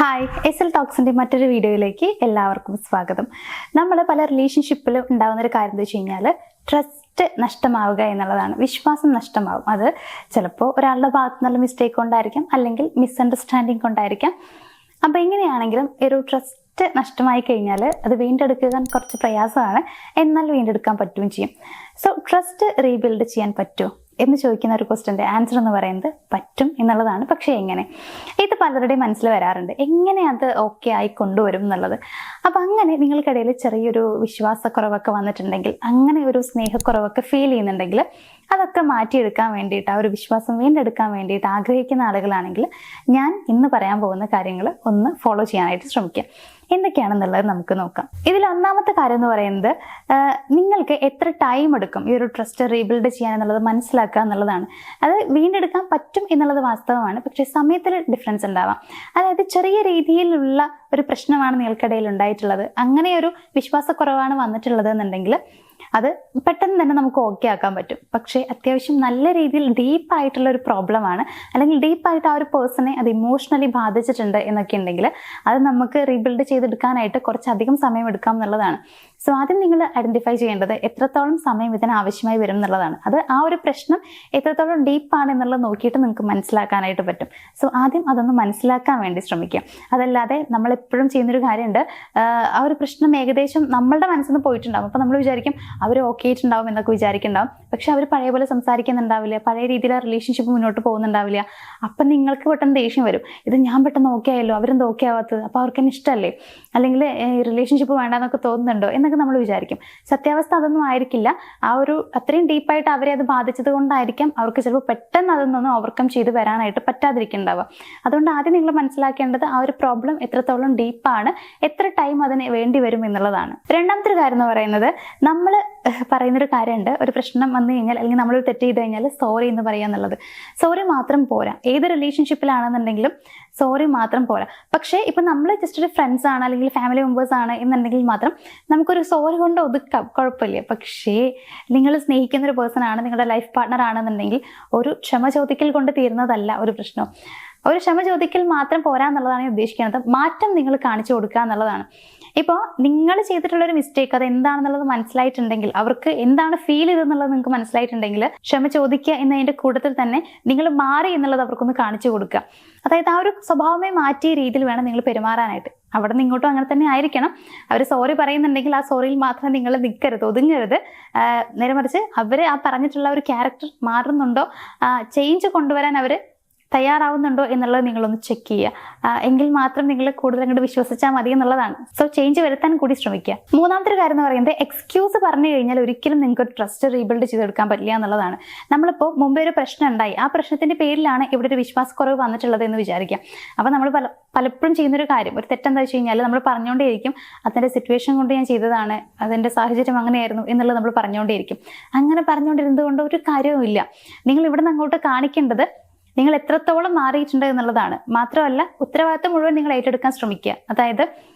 Hi, SL ടോക്സിൻ്റെ മറ്റൊരു വീഡിയോയിലേക്ക് എല്ലാവർക്കും സ്വാഗതം. നമ്മൾ പല റിലേഷൻഷിപ്പിലും ഉണ്ടാകുന്ന ഒരു കാര്യം എന്താ വെച്ച് കഴിഞ്ഞാൽ ട്രസ്റ്റ് നഷ്ടമാവുക എന്നുള്ളതാണ്. വിശ്വാസം നഷ്ടമാവും. അത് ചിലപ്പോൾ ഒരാളുടെ ഭാഗത്തു നിന്നുള്ള മിസ്റ്റേക്ക് കൊണ്ടായിരിക്കാം, അല്ലെങ്കിൽ മിസ്അണ്ടർസ്റ്റാൻഡിങ് കൊണ്ടായിരിക്കാം. അപ്പോൾ എങ്ങനെയാണെങ്കിലും ഒരു ട്രസ്റ്റ് നഷ്ടമായി കഴിഞ്ഞാൽ അത് വീണ്ടെടുക്കാൻ കുറച്ച് പ്രയാസമാണ്, എന്നാൽ വീണ്ടെടുക്കാൻ പറ്റുകയും ചെയ്യും. സോ ട്രസ്റ്റ് റീബിൽഡ് ചെയ്യാൻ പറ്റുമോ എന്ന് ചോദിക്കുന്ന ഒരു ക്വസ്റ്റ്യൻ്റെ ആൻസർ എന്ന് പറയുന്നത് പറ്റും എന്നുള്ളതാണ്. പക്ഷേ എങ്ങനെ? ഇത് പലരുടെയും മനസ്സിൽ വരാറുണ്ട്, എങ്ങനെ അത് ഓക്കെ ആയി കൊണ്ടുവരും എന്നുള്ളത്. അപ്പം അങ്ങനെ നിങ്ങൾക്കിടയിൽ ചെറിയൊരു വിശ്വാസക്കുറവൊക്കെ വന്നിട്ടുണ്ടെങ്കിൽ, അങ്ങനെ ഒരു സ്നേഹക്കുറവൊക്കെ ഫീൽ ചെയ്യുന്നുണ്ടെങ്കിൽ, അതൊക്കെ മാറ്റിയെടുക്കാൻ വേണ്ടിയിട്ട്, ആ ഒരു വിശ്വാസം വീണ്ടെടുക്കാൻ വേണ്ടിയിട്ട് ആഗ്രഹിക്കുന്ന ആളുകളാണെങ്കിൽ ഞാൻ ഇന്ന് പറയാൻ പോകുന്ന കാര്യങ്ങൾ ഒന്ന് ഫോളോ ചെയ്യാനായിട്ട് ശ്രമിക്കുക. എന്തൊക്കെയാണെന്നുള്ളത് നമുക്ക് നോക്കാം. ഇതിൽ ഒന്നാമത്തെ കാര്യം എന്ന് പറയുന്നത്, നിങ്ങൾക്ക് എത്ര ടൈം എടുക്കും ഈ ഒരു ട്രസ്റ്റ് റീബിൽഡ് ചെയ്യാൻ എന്നുള്ളത് മനസ്സിലാക്കുക എന്നുള്ളതാണ്. അത് വീണ്ടെടുക്കാൻ പറ്റും എന്നുള്ളത് വാസ്തവമാണ്, പക്ഷേ സമയത്തിൽ ഡിഫറൻസ് ഉണ്ടാവാം. അതായത് ചെറിയ രീതിയിലുള്ള ഒരു പ്രശ്നമാണ് നിങ്ങൾക്കിടയിൽ ഉണ്ടായിട്ടുള്ളത്, അങ്ങനെ ഒരു വിശ്വാസക്കുറവാണ് വന്നിട്ടുള്ളത് എന്നുണ്ടെങ്കിൽ അത് പെട്ടെന്ന് തന്നെ നമുക്ക് ഓക്കെ ആക്കാൻ പറ്റും. പക്ഷേ അത്യാവശ്യം നല്ല രീതിയിൽ ഡീപ്പായിട്ടുള്ള ഒരു പ്രോബ്ലമാണ്, അല്ലെങ്കിൽ ഡീപ്പായിട്ട് ആ ഒരു പേഴ്സണെ അത് ഇമോഷണലി ബാധിച്ചിട്ടുണ്ട് എന്നൊക്കെ ഉണ്ടെങ്കിൽ അത് നമുക്ക് റീബിൽഡ് ചെയ്തെടുക്കാനായിട്ട് കുറച്ചധികം സമയം എടുക്കാം എന്നുള്ളതാണ്. സോ ആദ്യം നിങ്ങൾ ഐഡൻറ്റിഫൈ ചെയ്യേണ്ടത് എത്രത്തോളം സമയം ഇതിന് ആവശ്യമായി വരും എന്നുള്ളതാണ്. അത് ആ ഒരു പ്രശ്നം എത്രത്തോളം ഡീപ്പാണ് എന്നുള്ളത് നോക്കിയിട്ട് നിങ്ങൾക്ക് മനസ്സിലാക്കാനായിട്ട് പറ്റും. സോ ആദ്യം അതൊന്ന് മനസ്സിലാക്കാൻ വേണ്ടി ശ്രമിക്കുക. അതല്ലാതെ നമ്മളെപ്പോഴും ചെയ്യുന്നൊരു കാര്യമുണ്ട്, ആ ഒരു പ്രശ്നം ഏകദേശം നമ്മളുടെ മനസ്സിൽ നിന്ന് പോയിട്ടുണ്ടാകും. അപ്പോൾ നമ്മൾ വിചാരിക്കും അവർ ഓക്കെ ആയിട്ടുണ്ടാവും എന്നൊക്കെ വിചാരിക്കുന്നുണ്ടാവും. പക്ഷെ അവർ പഴയ പോലെ സംസാരിക്കുന്നുണ്ടാവില്ല, പഴയ രീതിയിൽ ആ റിലേഷൻഷിപ്പ് മുന്നോട്ട് പോകുന്നുണ്ടാവില്ല. അപ്പം നിങ്ങൾക്ക് പെട്ടെന്ന് ദേഷ്യം വരും, ഇത് ഞാൻ പെട്ടെന്ന് ഓക്കെ ആയല്ലോ, അവരെന്ത് ഓക്കെ ആവാത്തത്, അപ്പോൾ അവർക്ക് തന്നെ ഇഷ്ടമല്ലേ, അല്ലെങ്കിൽ റിലേഷൻഷിപ്പ് വേണ്ടെന്നൊക്കെ തോന്നുന്നുണ്ടോ എന്നൊക്കെ നമ്മൾ വിചാരിക്കും. സത്യാവസ്ഥ അതൊന്നും ആയിരിക്കില്ല. ആ ഒരു അത്രയും ഡീപ്പായിട്ട് അവരെ അത് ബാധിച്ചത് കൊണ്ടായിരിക്കാം അവർക്ക് ചിലപ്പോൾ പെട്ടെന്ന് അതൊന്നും ഓവർകം ചെയ്ത് വരാനായിട്ട് പറ്റാതിരിക്കുന്നുണ്ടാവുക. അതുകൊണ്ട് ആദ്യം നിങ്ങൾ മനസ്സിലാക്കേണ്ടത് ആ ഒരു പ്രോബ്ലം എത്രത്തോളം ഡീപ്പാണ്, എത്ര ടൈം അതിന് വേണ്ടി വരും എന്നുള്ളതാണ്. രണ്ടാമത്തെ ഒരു കാര്യം എന്ന് പറയുന്നത്, നമ്മൾ പറയുന്നൊരു കാര്യമുണ്ട്, ഒരു പ്രശ്നം വന്നു കഴിഞ്ഞാൽ അല്ലെങ്കിൽ നമ്മളൊരു തെറ്റ് ചെയ്ത് കഴിഞ്ഞാൽ സോറി എന്ന് പറയുക എന്നുള്ളത്. സോറി മാത്രം പോരാ, ഏത് റിലേഷൻഷിപ്പിലാണെന്നുണ്ടെങ്കിലും സോറി മാത്രം പോരാ. പക്ഷേ ഇപ്പം നമ്മൾ ജസ്റ്റ് ഒരു ഫ്രണ്ട്സ് ആണ് അല്ലെങ്കിൽ ഫാമിലി മെമ്പേഴ്സ് ആണ് എന്നുണ്ടെങ്കിൽ മാത്രം നമുക്കൊരു സോറി കൊണ്ട് ഒതുക്കാം, കുഴപ്പമില്ല. പക്ഷേ നിങ്ങൾ സ്നേഹിക്കുന്ന ഒരു പേഴ്സൺ ആണ്, നിങ്ങളുടെ ലൈഫ് പാർട്ട്ണർ ആണെന്നുണ്ടെങ്കിൽ ഒരു ക്ഷമ ചോദിക്കൽ കൊണ്ട് തീരുന്നതല്ല ഒരു പ്രശ്നം. ഒരു ക്ഷമ ചോദിക്കൽ മാത്രം പോരാ എന്നുള്ളതാണ് ഞാൻ ഉദ്ദേശിക്കുന്നത്. മാറ്റം നിങ്ങൾ കാണിച്ചു കൊടുക്കുക എന്നുള്ളതാണ്. ഇപ്പോൾ നിങ്ങൾ ചെയ്തിട്ടുള്ളൊരു മിസ്റ്റേക്ക് അത് എന്താണെന്നുള്ളത് മനസ്സിലായിട്ടുണ്ടെങ്കിൽ, അവർക്ക് എന്താണ് ഫീൽ ചെയ്തെന്നുള്ളത് നിങ്ങൾക്ക് മനസ്സിലായിട്ടുണ്ടെങ്കിൽ, ക്ഷമ ചോദിക്കുക എന്നതിൻ്റെ കൂട്ടത്തിൽ തന്നെ നിങ്ങൾ മാറി എന്നുള്ളത് അവർക്കൊന്ന് കാണിച്ചു കൊടുക്കുക. അതായത് ആ ഒരു സ്വഭാവമേ മാറ്റിയ രീതിയിൽ വേണം നിങ്ങൾ പെരുമാറാനായിട്ട്. അവിടെ നിന്ന് ഇങ്ങോട്ടും അങ്ങനെ തന്നെ ആയിരിക്കണം. അവർ സോറി പറയുന്നുണ്ടെങ്കിൽ ആ സോറിയിൽ മാത്രം നിങ്ങൾ നിൽക്കരുത്, ഒതുങ്ങരുത്. നേരെ മറിച്ച് അവർ ആ പറഞ്ഞിട്ടുള്ള ഒരു ക്യാരക്ടർ മാറുന്നുണ്ടോ, ചേഞ്ച് കൊണ്ടുവരാൻ അവർ തയ്യാറാവുന്നുണ്ടോ എന്നുള്ളത് നിങ്ങളൊന്ന് ചെക്ക് ചെയ്യുക. എങ്കിൽ മാത്രം നിങ്ങൾ കൂടുതൽ അങ്ങോട്ട് വിശ്വസിച്ചാൽ മതി എന്നുള്ളതാണ്. സോ ചേഞ്ച് വരുത്താൻ കൂടി ശ്രമിക്കുക. മൂന്നാമത്തെ ഒരു കാര്യം എന്ന് പറയുന്നത്, എക്സ്ക്യൂസ് പറഞ്ഞു കഴിഞ്ഞാൽ ഒരിക്കലും നിങ്ങൾക്ക് ട്രസ്റ്റ് റീബിൽഡ് ചെയ്തെടുക്കാൻ പറ്റില്ല എന്നുള്ളതാണ്. നമ്മളിപ്പോൾ മുമ്പേ ഒരു പ്രശ്നം ഉണ്ടായി, ആ പ്രശ്നത്തിന്റെ പേരിലാണ് ഇവിടെ ഒരു വിശ്വാസക്കുറവ് വന്നിട്ടുള്ളത് എന്ന് വിചാരിക്കാം. അപ്പോൾ നമ്മൾ പലപ്പോഴും ചെയ്യുന്നൊരു കാര്യം, ഒരു തെറ്റെന്താ വെച്ച് കഴിഞ്ഞാൽ നമ്മൾ പറഞ്ഞുകൊണ്ടേയിരിക്കും, അതിൻ്റെ സിറ്റുവേഷൻ കൊണ്ട് ഞാൻ ചെയ്തതാണ്, അതിൻ്റെ സാഹചര്യം അങ്ങനെയായിരുന്നു എന്നുള്ളത് നമ്മൾ പറഞ്ഞുകൊണ്ടേയിരിക്കും. അങ്ങനെ പറഞ്ഞുകൊണ്ടിരുന്നത് കൊണ്ട് ഒരു കാര്യവുമില്ല. നിങ്ങൾ ഇവിടെ നിന്ന് അങ്ങോട്ട് കാണിക്കേണ്ടത് നിങ്ങൾ എത്രത്തോളം മാറിയിട്ടുണ്ട് എന്നുള്ളതാണ്. മാത്രമല്ല, ഉത്തരവാദിത്തം മുഴുവൻ നിങ്ങൾ ഏറ്റെടുക്കാൻ ശ്രമിക്കുക. അതായത്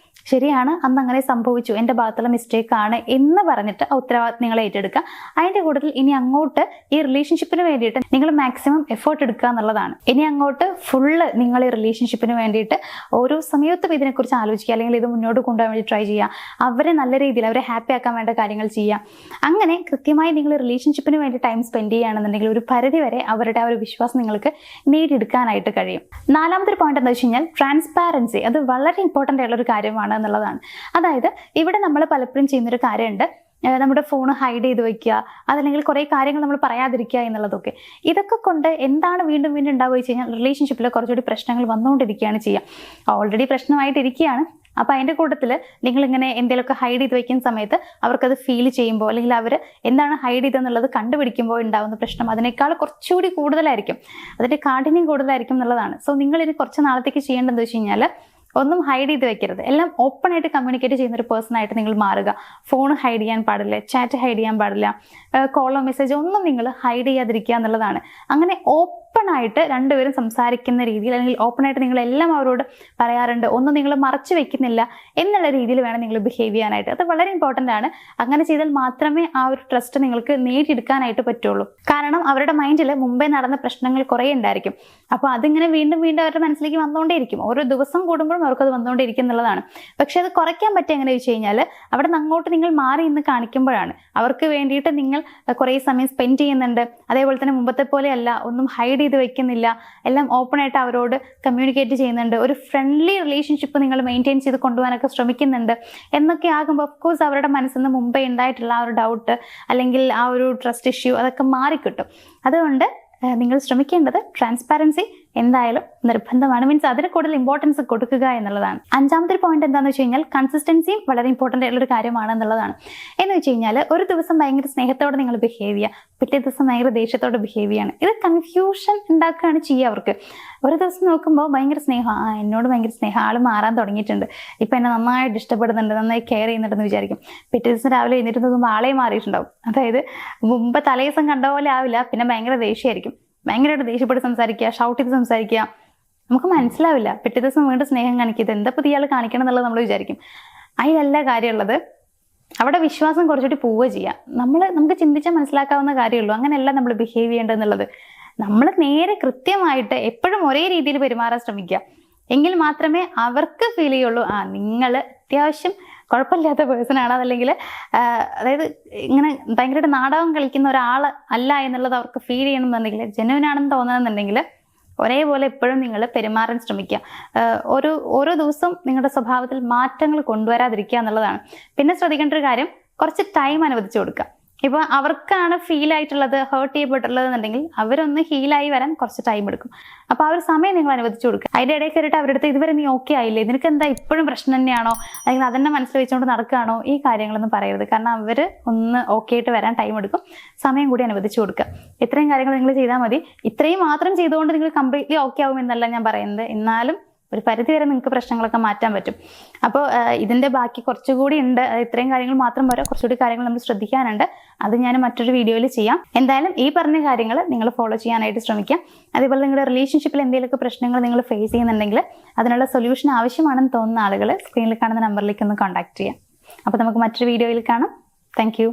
ശരിയാണ്, അന്ന് അങ്ങനെ സംഭവിച്ചു, എൻ്റെ ഭാഗത്തുള്ള മിസ്റ്റേക്ക് ആണ് എന്ന് പറഞ്ഞിട്ട് ആ ഉത്തരവാദിത്തം നിങ്ങൾ ഏറ്റെടുക്കുക. അതിൻ്റെ കൂട്ടത്തിൽ ഇനി അങ്ങോട്ട് ഈ റിലേഷൻഷിപ്പിന് വേണ്ടിയിട്ട് നിങ്ങൾ മാക്സിമം എഫേർട്ട് എടുക്കുക എന്നുള്ളതാണ്. ഇനി അങ്ങോട്ട് ഫുള്ള് നിങ്ങൾ ഈ റിലേഷൻഷിപ്പിന് വേണ്ടിയിട്ട് ഓരോ സമയത്തും ഇതിനെക്കുറിച്ച് ആലോചിക്കുക, അല്ലെങ്കിൽ ഇത് മുന്നോട്ട് കൊണ്ടുപോകാൻ വേണ്ടി ട്രൈ ചെയ്യുക. അവരെ നല്ല രീതിയിൽ, അവരെ ഹാപ്പി ആക്കാൻ വേണ്ട കാര്യങ്ങൾ ചെയ്യുക. അങ്ങനെ കൃത്യമായി നിങ്ങൾ റിലേഷൻഷിപ്പിന് വേണ്ടി ടൈം സ്പെൻഡ് ചെയ്യുകയാണെന്നുണ്ടെങ്കിൽ ഒരു പരിധി വരെ അവരുടെ ആ ഒരു വിശ്വാസം നിങ്ങൾക്ക് നേടിയെടുക്കാനായിട്ട് കഴിയും. നാലാമത്തെ പോയിന്റ് എന്താ വെച്ച് കഴിഞ്ഞാൽ, ട്രാൻസ്പാരൻസി. അത് വളരെ ഇമ്പോർട്ടൻ്റ് ആയിട്ടുള്ള ഒരു കാര്യമാണ് എന്നുള്ളതാണ്. അതായത് ഇവിടെ നമ്മൾ പലപ്പോഴും ചെയ്യുന്നൊരു കാര്യമുണ്ട്, നമ്മുടെ ഫോൺ ഹൈഡ് ചെയ്ത് വെക്കുക, അതല്ലെങ്കിൽ കുറേ കാര്യങ്ങൾ നമ്മൾ പറയാതിരിക്കുക എന്നുള്ളതൊക്കെ. ഇതൊക്കെ കൊണ്ട് എന്താണ് വീണ്ടും വീണ്ടും ഉണ്ടാവുക വെച്ച് കഴിഞ്ഞാൽ റിലേഷൻഷിപ്പിൽ കുറച്ചുകൂടി പ്രശ്നങ്ങൾ വന്നുകൊണ്ടിരിക്കുകയാണ് ചെയ്യുക. ഓൾറെഡി പ്രശ്നമായിട്ടിരിക്കുകയാണ്. അപ്പോൾ അതിൻ്റെ കൂട്ടത്തിൽ നിങ്ങളിങ്ങനെ എന്തെങ്കിലുമൊക്കെ ഹൈഡ് ചെയ്ത് വയ്ക്കുന്ന സമയത്ത് അവർക്കത് ഫീൽ ചെയ്യുമ്പോൾ, അല്ലെങ്കിൽ അവർ എന്താണ് ഹൈഡ് ചെയ്തെന്നുള്ളത് കണ്ടുപിടിക്കുമ്പോൾ ഉണ്ടാകുന്ന പ്രശ്നം അതിനേക്കാൾ കുറച്ചുകൂടി കൂടുതലായിരിക്കും, അതിൻ്റെ കാഠിന്യം കൂടുതലായിരിക്കും എന്നുള്ളതാണ്. സോ നിങ്ങളിനി കുറച്ച് നാളത്തേക്ക് ചെയ്യേണ്ടതെന്ന് വെച്ച് കഴിഞ്ഞാൽ, ഒന്നും ഹൈഡ് ചെയ്ത് വെക്കരുത്, എല്ലാം ഓപ്പൺ ആയിട്ട് കമ്മ്യൂണിക്കേറ്റ് ചെയ്യുന്ന ഒരു പേഴ്സൺ ആയിട്ട് നിങ്ങൾ മാറുക. ഫോൺ ഹൈഡ് ചെയ്യാൻ പാടില്ല, ചാറ്റ് ഹൈഡ് ചെയ്യാൻ പാടില്ല, കോളോ മെസ്സേജോ ഒന്നും നിങ്ങൾ ഹൈഡ് ചെയ്യാതിരിക്കുക എന്നുള്ളതാണ്. അങ്ങനെ ഓപ്പൺ ഓപ്പൺ ആയിട്ട് രണ്ടുപേരും സംസാരിക്കുന്ന രീതിയിൽ, അല്ലെങ്കിൽ ഓപ്പൺ ആയിട്ട് നിങ്ങൾ എല്ലാം അവരോട് പറയാറുണ്ട്, ഒന്നും നിങ്ങൾ മറച്ചു വെക്കുന്നില്ല എന്നുള്ള രീതിയിൽ വേണം നിങ്ങൾ ബിഹേവ് ചെയ്യാനായിട്ട്. അത് വളരെ ഇമ്പോർട്ടൻ്റ് ആണ്. അങ്ങനെ ചെയ്താൽ മാത്രമേ ആ ഒരു ട്രസ്റ്റ് നിങ്ങൾക്ക് നേടിയെടുക്കാനായിട്ട് പറ്റുള്ളൂ. കാരണം അവരുടെ മൈൻഡിൽ മുമ്പേ നടന്ന പ്രശ്നങ്ങൾ കുറേ ഉണ്ടായിരിക്കും. അപ്പോൾ അതിങ്ങനെ വീണ്ടും വീണ്ടും അവരുടെ മനസ്സിലേക്ക് വന്നുകൊണ്ടേയിരിക്കും. ഓരോ ദിവസം കൂടുമ്പോഴും അവർക്കത് വന്നുകൊണ്ടിരിക്കും എന്നുള്ളതാണ്. പക്ഷെ അത് കുറയ്ക്കാൻ പറ്റുക എങ്ങനെ വെച്ച് കഴിഞ്ഞാൽ, അവിടെ നിന്ന് അങ്ങോട്ട് നിങ്ങൾ മാറി ഇന്ന് കാണിക്കുമ്പോഴാണ്. അവർക്ക് വേണ്ടിയിട്ട് നിങ്ങൾ കുറേ സമയം സ്പെൻഡ് ചെയ്യുന്നുണ്ട്, അതേപോലെ തന്നെ മുമ്പത്തെ പോലെയല്ല, ഒന്നും ഹൈഡ് ചെയ്ത് വെക്കുന്നില്ല, എല്ലാം ഓപ്പൺ ആയിട്ട് അവരോട് കമ്മ്യൂണിക്കേറ്റ് ചെയ്യുന്നുണ്ട്, ഒരു ഫ്രണ്ട്ലി റിലേഷൻഷിപ്പ് നിങ്ങൾ മെയിൻറ്റെയിൻ ചെയ്ത് കൊണ്ടുപോകാനൊക്കെ ശ്രമിക്കുന്നുണ്ട് എന്നൊക്കെ ആകുമ്പോൾ ഓഫ്കോഴ്സ് അവരുടെ മനസ്സിൽ നിന്ന് മുമ്പേ ഉണ്ടായിട്ടുള്ള ആ ഒരു ഡൗട്ട് അല്ലെങ്കിൽ ആ ഒരു ട്രസ്റ്റ് ഇഷ്യൂ അതൊക്കെ മാറിക്കിട്ടും. അതുകൊണ്ട് നിങ്ങൾ ശ്രമിക്കേണ്ടത് ട്രാൻസ്പാരൻസി എന്തായാലും നിർബന്ധമാണ്. മീൻസ് അതിന് കൂടുതൽ ഇമ്പോർട്ടൻസ് കൊടുക്കുക എന്നുള്ളതാണ്. അഞ്ചാമത്തെ പോയിന്റ് എന്താണെന്ന് വെച്ച് കഴിഞ്ഞാൽ കൺസിസ്റ്റൻസിയും വളരെ ഇമ്പോർട്ടൻ്റ് ആയിട്ടുള്ളൊരു കാര്യമാണ് എന്നുള്ളതാണ്. എന്ന് വെച്ച് കഴിഞ്ഞാൽ ഒരു ദിവസം ഭയങ്കര സ്നേഹത്തോടെ നിങ്ങൾ ബിഹേവ് ചെയ്യുക, പിറ്റേ ദിവസം ഭയങ്കര ദേഷ്യത്തോടെ ബിഹേവ് ചെയ്യാണ്. ഇത് കൺഫ്യൂഷൻ ഉണ്ടാക്കുകയാണ് ചെയ്യുക അവർക്ക്. ഒരു ദിവസം നോക്കുമ്പോൾ ഭയങ്കര സ്നേഹം, എന്നോട് ഭയങ്കര സ്നേഹം, ആൾ മാറാൻ തുടങ്ങിയിട്ടുണ്ട്, ഇപ്പം എന്നെ നന്നായിട്ട് ഇഷ്ടപ്പെടുന്നുണ്ട്, നന്നായി കെയർ ചെയ്യുന്നുണ്ടെന്ന് വിചാരിക്കും. പിറ്റേ ദിവസം രാവിലെ എഴുന്നേറ്റ് നോക്കുമ്പോൾ ആളെ മാറിയിട്ടുണ്ടാവും. അതായത് മുമ്പ് തലേ ദിവസം കണ്ട പോലെ ആവില്ല, പിന്നെ ഭയങ്കര ദേഷ്യമായിരിക്കും, ഭയങ്കരമായിട്ട് ദേഷ്യപ്പെട്ട് സംസാരിക്കുക, ഷൗട്ട് ചെയ്ത് സംസാരിക്കുക. നമുക്ക് മനസ്സിലാവില്ല. പിറ്റേ ദിവസം വീണ്ടും സ്നേഹം കാണിക്കുക, എന്താ പുതിയ ആൾ കാണിക്കണം എന്നുള്ളത് നമ്മൾ വിചാരിക്കും. അതിലല്ല കാര്യമുള്ളത്. അവിടെ വിശ്വാസം കുറച്ചുകൂടി പോവുക ചെയ്യുക. നമുക്ക് ചിന്തിച്ചാൽ മനസ്സിലാക്കാവുന്ന കാര്യമുള്ളൂ. അങ്ങനെയല്ല നമ്മൾ ബിഹേവ് ചെയ്യേണ്ടതെന്നുള്ളത്. നമ്മൾ നേരെ കൃത്യമായിട്ട് എപ്പോഴും ഒരേ രീതിയിൽ പെരുമാറാൻ ശ്രമിക്കുക. എങ്കിൽ മാത്രമേ അവർക്ക് ഫീൽ ചെയ്യുള്ളൂ, നിങ്ങൾ അത്യാവശ്യം കുഴപ്പമില്ലാത്ത പേഴ്സൺ ആണ്, അതല്ലെങ്കിൽ അതായത് ഇങ്ങനെ ഭയങ്കരമായിട്ട് നാടകം കളിക്കുന്ന ഒരാൾ അല്ല എന്നുള്ളത് അവർക്ക് ഫീൽ ചെയ്യണമെന്നുണ്ടെങ്കിൽ, ജെന്യുവൻ ആണെന്ന് തോന്നണമെന്നുണ്ടെങ്കിൽ ഒരേപോലെ എപ്പോഴും നിങ്ങൾ പെരുമാറാൻ ശ്രമിക്കുക. ഓരോ ദിവസവും നിങ്ങളുടെ സ്വഭാവത്തിൽ മാറ്റങ്ങൾ കൊണ്ടുവരാതിരിക്കുക എന്നുള്ളതാണ്. പിന്നെ ശ്രദ്ധിക്കേണ്ട ഒരു കാര്യം, കുറച്ച് ടൈം അനുവദിച്ചു കൊടുക്കുക. ഇപ്പോൾ അവർക്കാണ് ഫീൽ ആയിട്ടുള്ളത്, ഹേർട്ട് ചെയ്യപ്പെട്ടുള്ളത് എന്നുണ്ടെങ്കിൽ അവരൊന്ന് ഹീലായി വരാൻ കുറച്ച് ടൈം എടുക്കും. അപ്പോൾ ആ ഒരു സമയം നിങ്ങൾ അനുവദിച്ചു കൊടുക്കുക. അതിൻ്റെ ഇടയിൽ കയറിയിട്ട് അവരുടെ അടുത്ത് ഇതുവരെ നീ ഓക്കെ ആയില്ലേ, നിനക്ക് എന്താ ഇപ്പോഴും പ്രശ്നം തന്നെയാണോ, അല്ലെങ്കിൽ അതെന്നെ മനസ്സിൽ വെച്ചുകൊണ്ട് നടക്കുകയാണോ, ഈ കാര്യങ്ങളൊന്നും പറയരുത്. കാരണം അവർ ഒന്ന് ഓക്കെ ആയിട്ട് വരാൻ ടൈം എടുക്കും. സമയം കൂടി അനുവദിച്ചു കൊടുക്കുക. ഇത്രയും കാര്യങ്ങൾ നിങ്ങൾ ചെയ്താൽ മതി. ഇത്രയും മാത്രം ചെയ്തുകൊണ്ട് നിങ്ങൾ കംപ്ലീറ്റ്ലി ഓക്കെ ആവും എന്നല്ല ഞാൻ പറയുന്നത്. എന്നാലും ഒരു പരിധി വരെ നിങ്ങൾക്ക് പ്രശ്നങ്ങളൊക്കെ മാറ്റാൻ പറ്റും. അപ്പോൾ ഇതിൻ്റെ ബാക്കി കുറച്ചുകൂടി ഉണ്ട്. ഇത്രയും കാര്യങ്ങൾ മാത്രം പോരാ, കുറച്ചുകൂടി കാര്യങ്ങൾ നമ്മൾ ശ്രദ്ധിക്കാനുണ്ട്. അത് ഞാൻ മറ്റൊരു വീഡിയോയിൽ ചെയ്യാം. എന്തായാലും ഈ പറഞ്ഞ കാര്യങ്ങൾ നിങ്ങൾ ഫോളോ ചെയ്യാനായിട്ട് ശ്രമിക്കാം. അതേപോലെ നിങ്ങളുടെ റിലേഷൻഷിപ്പിൽ എന്തെങ്കിലുമൊക്കെ പ്രശ്നങ്ങൾ നിങ്ങൾ ഫേസ് ചെയ്യുന്നുണ്ടെങ്കിൽ അതിനുള്ള സൊല്യൂഷൻ ആവശ്യമാണെന്ന് തോന്നുന്ന ആളുകൾ സ്ക്രീനിൽ കാണുന്ന നമ്പറിലേക്ക് ഒന്ന് കോൺടാക്ട് ചെയ്യാം. അപ്പോൾ നമുക്ക് മറ്റൊരു വീഡിയോയിൽ കാണാം. താങ്ക്